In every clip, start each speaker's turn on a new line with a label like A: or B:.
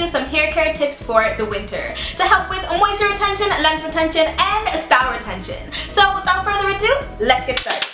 A: you some hair care tips for the winter to help with moisture retention, length retention, and style retention. So without further ado, let's get started.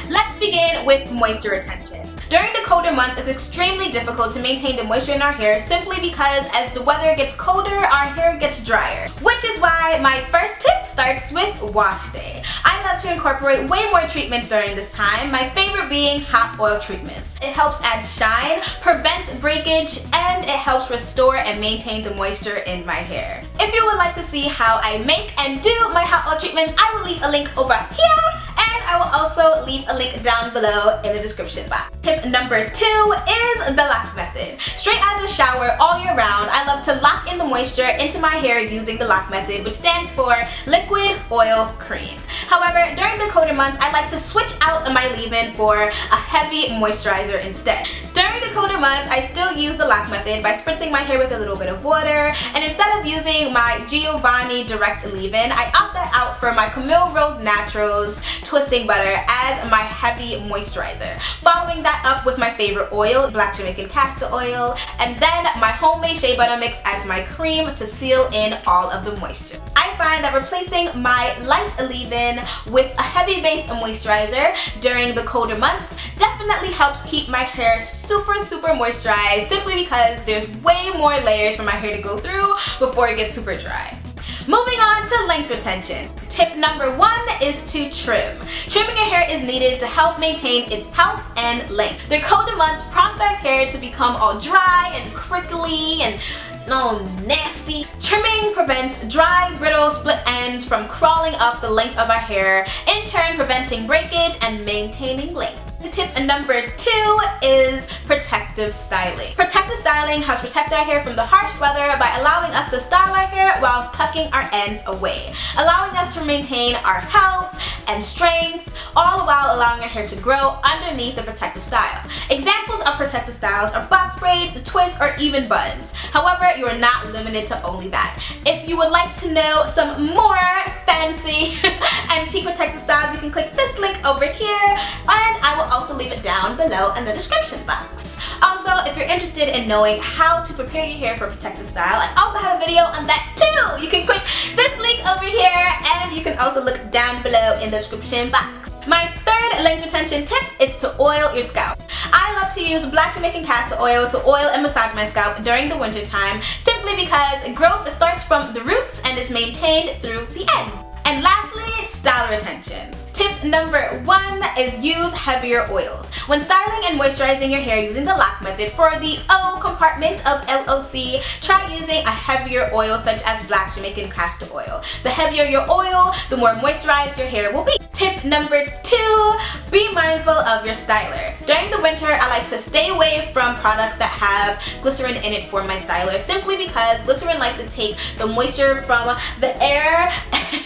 A: Let's begin with moisture retention. During the colder months, it's extremely difficult to maintain the moisture in our hair simply because as the weather gets colder, our hair gets drier. Which is why my first tip starts with wash day. I love to incorporate way more treatments during this time, my favorite being hot oil treatments. It helps add shine, prevents breakage, and it helps restore and maintain the moisture in my hair. If you would like to see how I make and do my hot oil treatments, I will leave a link over here. And I will also leave a link down below in the description box. Tip number 2 is the lock method. Straight out of the shower all year round, I love to lock in the moisture into my hair using the lock method, which stands for liquid oil cream. However, during the colder months, I like to switch out my leave-in for a heavy moisturizer instead. During the colder months, I still use the lock method by spritzing my hair with a little bit of water, and instead of using my Giovanni direct leave-in, I opt that out for my Camille Rose Naturals twisting butter as my heavy moisturizer. Following that up with my favorite oil, black Jamaican castor oil, and then my homemade shea butter mix as my cream to seal in all of the moisture. I find that replacing my light leave-in with a heavy base moisturizer during the colder months definitely helps keep my hair super moisturized, simply because there's way more layers for my hair to go through before it gets super dry. Moving on to length retention. Tip number 1 is to trim. Trimming your hair is needed to help maintain its health and length. The colder months prompt our hair to become all dry and crinkly and nasty. Trimming prevents dry, brittle, split ends from crawling up the length of our hair, in turn preventing breakage and maintaining length. Tip number 2 is protective styling. Protective styling helps protect our hair from the harsh weather by allowing us to style our hair whilst tucking our ends away, allowing us to maintain our health and strength, all while allowing our hair to grow underneath the protective style. Examples of protective styles are box braids, twists, or even buns. However, you are not limited to only that. If you would like to know some more fancy and chic protective styles, you can click this link over here, and I will also leave it down below in the description box. Also, if you're interested in knowing how to prepare your hair for a protective style, I also have a video on that too. You can click this link over here, and you can also look down below in the description box. My third length retention tip is to oil your scalp. I love to use black Jamaican castor oil to oil and massage my scalp during the winter time, simply because growth starts from the roots and is maintained through the end. And lastly, style retention. Tip number 1 is use heavier oils. When styling and moisturizing your hair using the lock method for the O compartment of LOC, try using a heavier oil such as black Jamaican castor oil. The heavier your oil, the more moisturized your hair will be. Tip number 2, be mindful of your styler. During the winter, I like to stay away from products that have glycerin in it for my styler, simply because glycerin likes to take the moisture from the air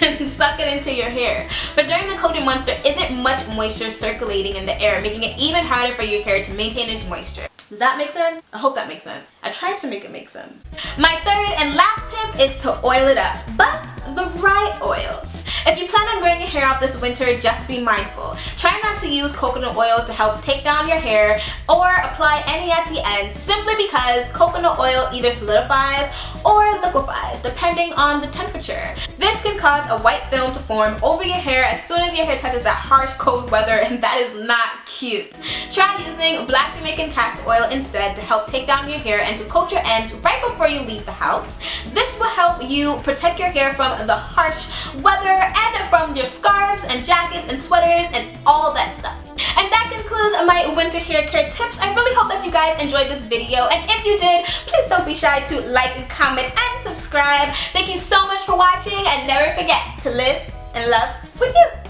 A: and suck it into your hair. But during the colder months, there isn't much moisture circulating in the air, making it even harder for your hair to maintain its moisture. Does that make sense? I hope that makes sense. I tried to make it make sense. My third and last tip is to oil it up, but the right oils. If you plan on wearing your hair out this winter, just be mindful. Try not to use coconut oil to help take down your hair or apply any at the ends, simply because coconut oil either solidifies or liquefies depending on the temperature. This can cause a white film to form over your hair as soon as your hair touches that harsh cold weather, and that is not cute. Try using black Jamaican castor oil instead to help take down your hair and to coat your ends right before you leave the house. This will help you protect your hair from the harsh weather and from your scarves and jackets and sweaters and all that stuff. And that concludes my winter hair care tips. I really hope that you guys enjoyed this video, and if you did, please don't be shy to like, comment, and subscribe. Thank you so much for watching, and never forget to live and love with you.